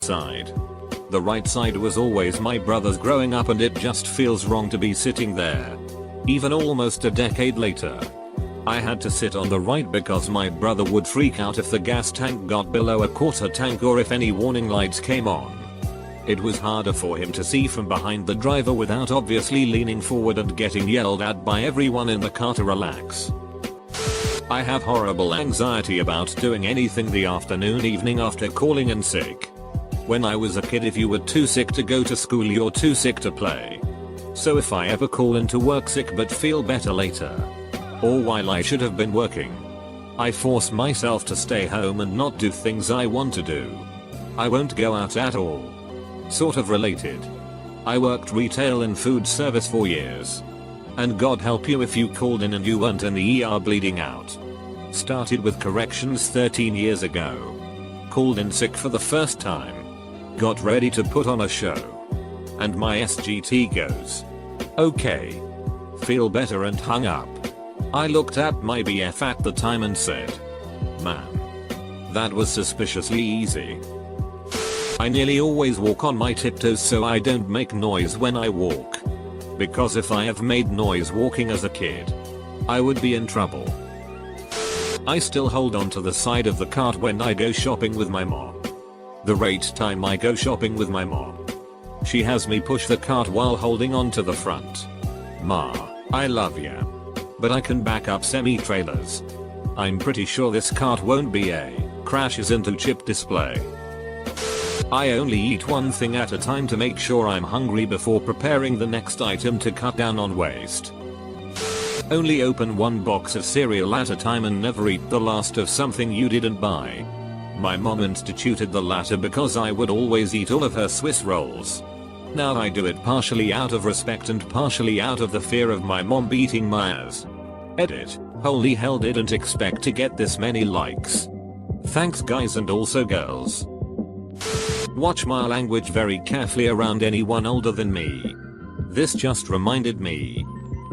side. The right side was always my brother's growing up, and it just feels wrong to be sitting there. Even almost a decade later. I had to sit on the right because my brother would freak out if the gas tank got below a quarter tank or if any warning lights came on. It was harder for him to see from behind the driver without obviously leaning forward and getting yelled at by everyone in the car to relax. I have horrible anxiety about doing anything the afternoon evening after calling in sick. When I was a kid, if you were too sick to go to school, you're too sick to play. So if I ever call into work sick but feel better later, or while I should have been working, I force myself to stay home and not do things I want to do. I won't go out at all. Sort of related. I worked retail and food service for years. And God help you if you called in and you weren't in the ER bleeding out. Started with corrections 13 years ago. Called in sick for the first time. Got ready to put on a show. And my SGT goes, "Okay. Feel better," and hung up. I looked at my BF at the time and said, "Man, that was suspiciously easy." I nearly always walk on my tiptoes so I don't make noise when I walk. Because if I have made noise walking as a kid, I would be in trouble. I still hold on to the side of the cart when I go shopping with my mom. The rate time I go shopping with my mom, she has me push the cart while holding on to the front. Ma, I love ya. But I can back up semi-trailers. I'm pretty sure this cart won't be crashes into chip display. I only eat one thing at a time to make sure I'm hungry before preparing the next item to cut down on waste. Only open one box of cereal at a time and never eat the last of something you didn't buy. My mom instituted the latter because I would always eat all of her Swiss rolls. Now I do it partially out of respect and partially out of the fear of my mom beating my ass. Edit. Holy hell, didn't expect to get this many likes. Thanks guys and also girls. Watch my language very carefully around anyone older than me. This just reminded me.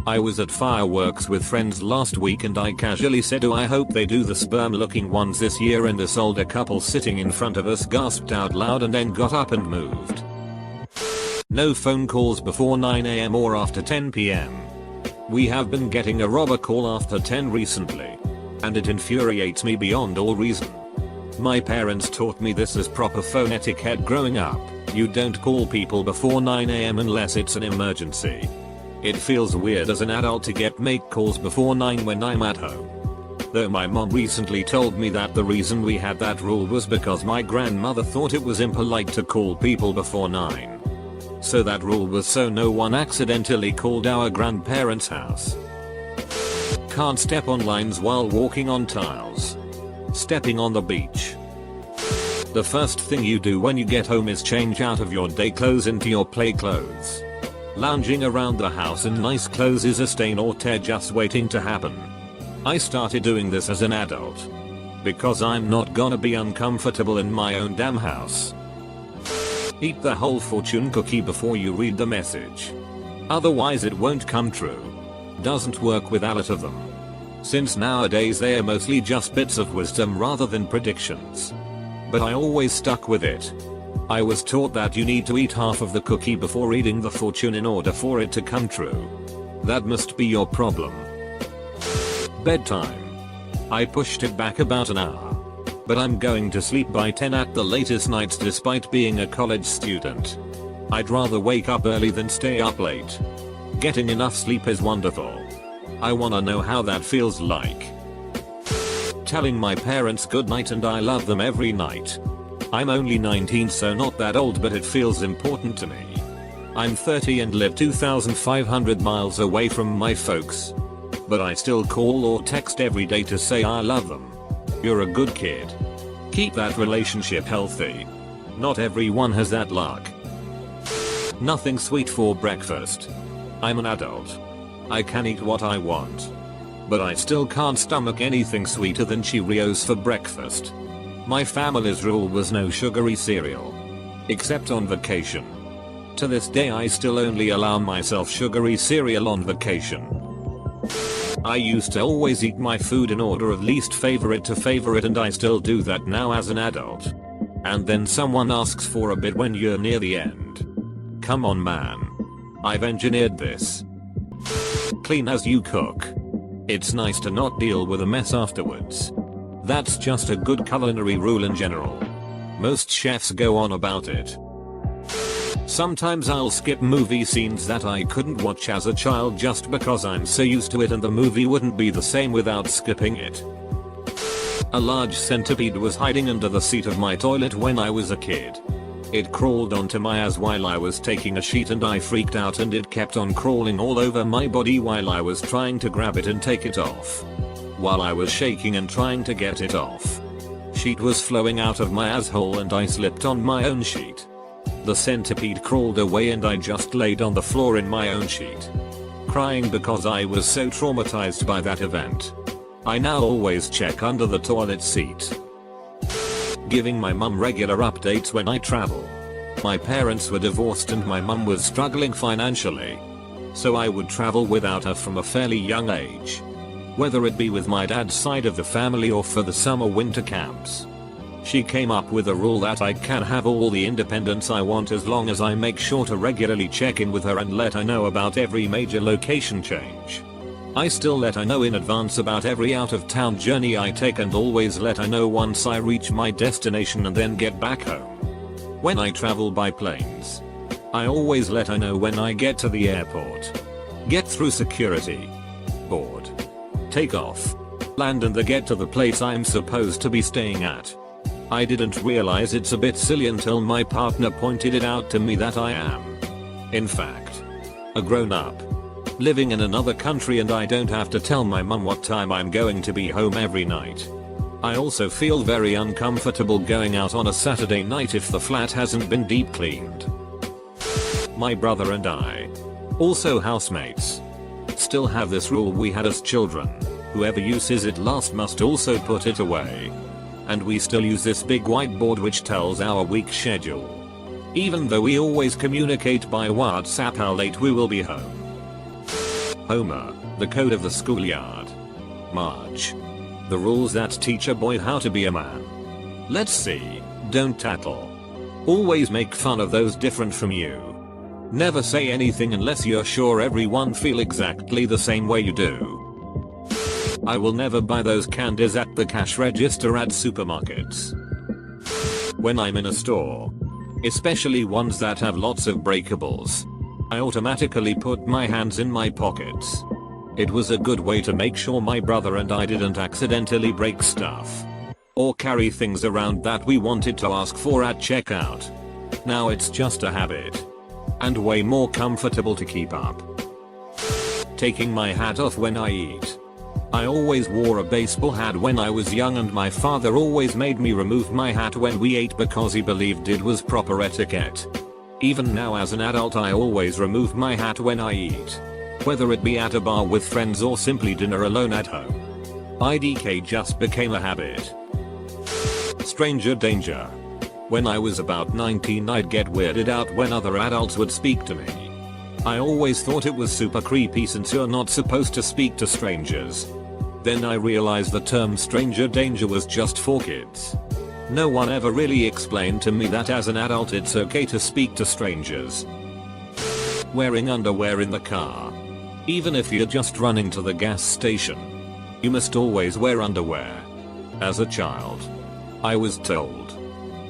I was at fireworks with friends last week and I casually said, "Oh, I hope they do the sperm looking ones this year," and this older couple sitting in front of us gasped out loud and then got up and moved. No phone calls before 9 AM or after 10 PM. We have been getting a robber call after 10 recently. And it infuriates me beyond all reason. My parents taught me this as proper phone etiquette growing up. You don't call people before 9 AM unless it's an emergency. It feels weird as an adult to make calls before 9 when I'm at home. Though my mom recently told me that the reason we had that rule was because my grandmother thought it was impolite to call people before 9. So that rule was so no one accidentally called our grandparents' house. Can't step on lines while walking on tiles. Stepping on the beach. The first thing you do when you get home is change out of your day clothes into your play clothes. Lounging around the house in nice clothes is a stain or tear just waiting to happen. I started doing this as an adult. Because I'm not gonna be uncomfortable in my own damn house. Eat the whole fortune cookie before you read the message. Otherwise it won't come true. Doesn't work with a lot of them. Since nowadays they are mostly just bits of wisdom rather than predictions. But I always stuck with it. I was taught that you need to eat half of the cookie before reading the fortune in order for it to come true. That must be your problem. Bedtime. I pushed it back about an hour. But I'm going to sleep by 10 at the latest nights despite being a college student. I'd rather wake up early than stay up late. Getting enough sleep is wonderful. I wanna know how that feels like. Telling my parents goodnight and I love them every night. I'm only 19 so not that old, but it feels important to me. I'm 30 and live 2,500 miles away from my folks. But I still call or text every day to say I love them. You're a good kid. Keep that relationship healthy. Not everyone has that luck. Nothing sweet for breakfast. I'm an adult. I can eat what I want. But I still can't stomach anything sweeter than Cheerios for breakfast. My family's rule was no sugary cereal. Except on vacation. To this day I still only allow myself sugary cereal on vacation. I used to always eat my food in order of least favorite to favorite and I still do that now as an adult. And then someone asks for a bit when you're near the end. Come on man. I've engineered this. Clean as you cook. It's nice to not deal with a mess afterwards. That's just a good culinary rule in general. Most chefs go on about it. Sometimes I'll skip movie scenes that I couldn't watch as a child just because I'm so used to it and the movie wouldn't be the same without skipping it. A large centipede was hiding under the seat of my toilet when I was a kid. It crawled onto my ass while I was taking a shit and I freaked out and it kept on crawling all over my body while I was trying to grab it and take it off. While I was shaking and trying to get it off, shit was flowing out of my asshole and I slipped on my own sheet. The centipede crawled away and I just laid on the floor in my own sheet, crying because I was so traumatized by that event. I now always check under the toilet seat. Giving my mum regular updates when I travel. My parents were divorced and my mum was struggling financially, so I would travel without her from a fairly young age. Whether it be with my dad's side of the family or for the summer winter camps. She came up with a rule that I can have all the independence I want as long as I make sure to regularly check in with her and let her know about every major location change. I still let her know in advance about every out of town journey I take and always let her know once I reach my destination and then get back home. When I travel by planes, I always let her know when I get to the airport, get through security, board, take off, land and then get to the place I'm supposed to be staying at. I didn't realize it's a bit silly until my partner pointed it out to me that I am, in fact, a grown up, living in another country and I don't have to tell my mum what time I'm going to be home every night. I also feel very uncomfortable going out on a Saturday night if the flat hasn't been deep cleaned. My brother and I, also housemates, still have this rule we had as children: whoever uses it last must also put it away. And we still use this big whiteboard which tells our week schedule, even though we always communicate by WhatsApp how late we will be home. Homer, the code of the schoolyard. Marge, the rules that teach a boy how to be a man. Let's see, don't tattle. Always make fun of those different from you. Never say anything unless you're sure everyone feel exactly the same way you do. I will never buy those candies at the cash register at supermarkets. When I'm in a store, especially ones that have lots of breakables, I automatically put my hands in my pockets. It was a good way to make sure my brother and I didn't accidentally break stuff or carry things around that we wanted to ask for at checkout. Now it's just a habit and way more comfortable to keep up. Taking my hat off when I eat. I always wore a baseball hat when I was young and my father always made me remove my hat when we ate because he believed it was proper etiquette. Even now as an adult I always remove my hat when I eat, whether it be at a bar with friends or simply dinner alone at home. IDK just became a habit. Stranger danger. When I was about 19 I'd get weirded out when other adults would speak to me. I always thought it was super creepy since you're not supposed to speak to strangers. Then I realized the term stranger danger was just for kids. No one ever really explained to me that as an adult it's okay to speak to strangers. Wearing underwear in the car. Even if you're just running to the gas station, you must always wear underwear. As a child, I was told,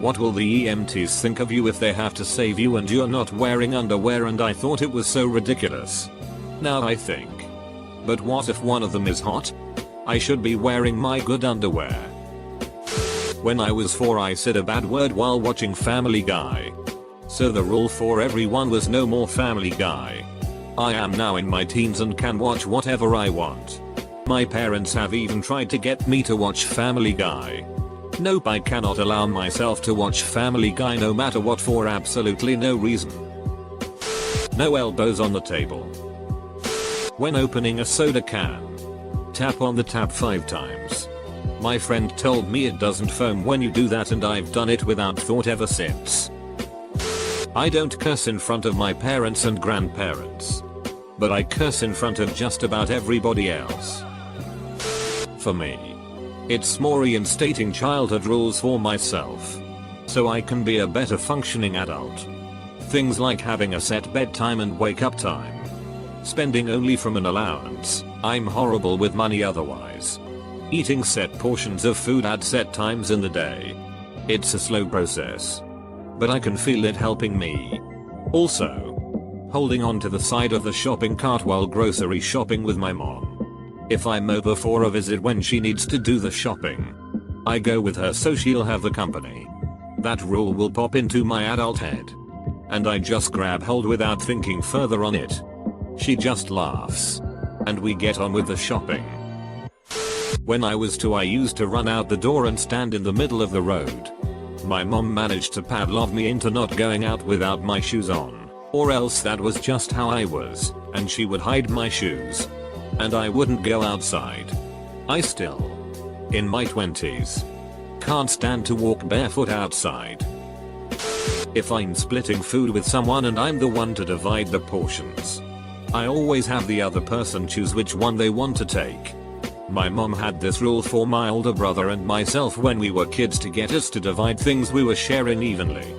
what will the EMTs think of you if they have to save you and you're not wearing underwear, and I thought it was so ridiculous. Now I think, but what if one of them is hot? I should be wearing my good underwear. When I was 4 I said a bad word while watching Family Guy. So the rule for everyone was no more Family Guy. I am now in my teens and can watch whatever I want. My parents have even tried to get me to watch Family Guy. Nope, I cannot allow myself to watch Family Guy no matter what for absolutely no reason. No elbows on the table. When opening a soda can, tap on the tap 5 times. My friend told me it doesn't foam when you do that and I've done it without thought ever since. I don't curse in front of my parents and grandparents, but I curse in front of just about everybody else. For me, it's more reinstating childhood rules for myself. so I can be a better functioning adult. Things like having a set bedtime and wake up time. Spending only from an allowance. I'm horrible with money otherwise. Eating set portions of food at set times in the day. It's a slow process, but I can feel it helping me. Also, holding on to the side of the shopping cart while grocery shopping with my mom. If I'm over for a visit when she needs to do the shopping, I go with her so she'll have the company. That rule will pop into my adult head, and I just grab hold without thinking further on it. She just laughs, and we get on with the shopping. When I was 2, I used to run out the door and stand in the middle of the road. My mom managed to padlock me into not going out without my shoes on, or else that was just how I was, and she would hide my shoes, and I wouldn't go outside. I still, in my 20s, can't stand to walk barefoot outside. If I'm splitting food with someone and I'm the one to divide the portions, I always have the other person choose which one they want to take. My mom had this rule for my older brother and myself when we were kids to get us to divide things we were sharing evenly.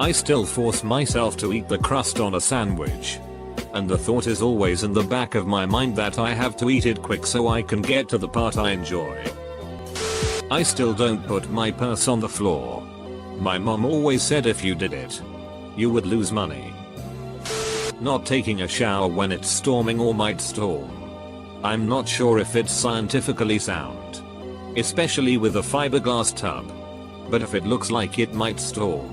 I still force myself to eat the crust on a sandwich, and the thought is always in the back of my mind that I have to eat it quick so I can get to the part I enjoy. I still don't put my purse on the floor. My mom always said if you did it, you would lose money. Not taking a shower when it's storming or might storm. I'm not sure if it's scientifically sound, especially with a fiberglass tub, but if it looks like it might storm,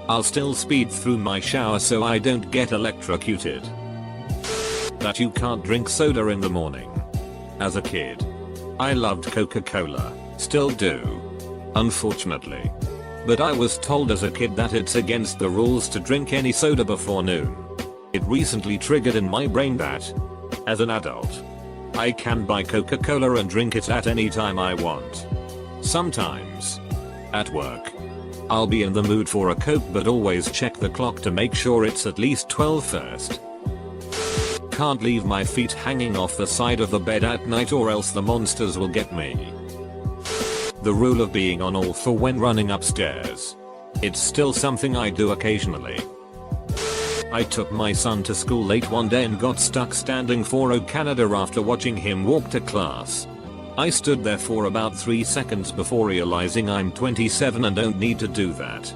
I'll still speed through my shower so I don't get electrocuted. That you can't drink soda in the morning. As a kid, I loved Coca-Cola, still do, unfortunately. But I was told as a kid that it's against the rules to drink any soda before noon. It recently triggered in my brain that, as an adult, I can buy Coca-Cola and drink it at any time I want. Sometimes, at work, I'll be in the mood for a Coke but always check the clock to make sure it's at least 12 first. Can't leave my feet hanging off the side of the bed at night or else the monsters will get me. The rule of being on all four when running upstairs. It's still something I do occasionally. I took my son to school late one day and got stuck standing for O Canada after watching him walk to class. I stood there for about 3 seconds before realizing I'm 27 and don't need to do that.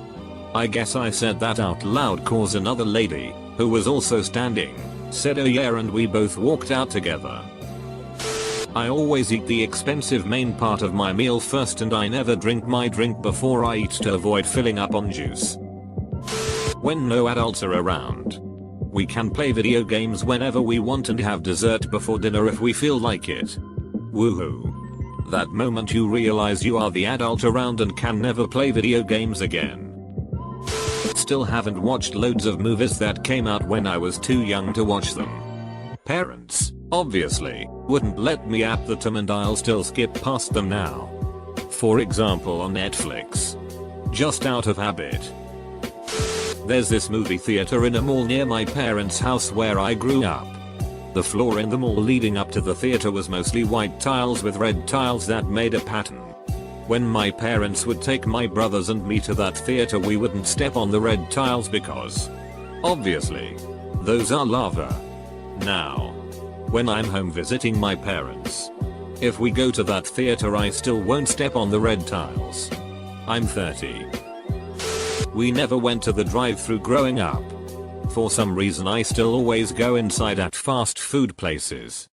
I guess I said that out loud cause another lady, who was also standing, said oh yeah and we both walked out together. I always eat the expensive main part of my meal first and I never drink my drink before I eat to avoid filling up on juice. When no adults are around, we can play video games whenever we want and have dessert before dinner if we feel like it. Woohoo. That moment you realize you are the adult around and can never play video games again. Still haven't watched loads of movies that came out when I was too young to watch them. Parents, obviously, wouldn't let me at the time and I'll still skip past them now. For example on Netflix. Just out of habit. There's this movie theater in a mall near my parents' house where I grew up. The floor in the mall leading up to the theater was mostly white tiles with red tiles that made a pattern. When my parents would take my brothers and me to that theater we wouldn't step on the red tiles because, obviously, those are lava. Now, when I'm home visiting my parents, if we go to that theater I still won't step on the red tiles. I'm 30. We never went to the drive-thru growing up. For some reason I still always go inside at fast food places.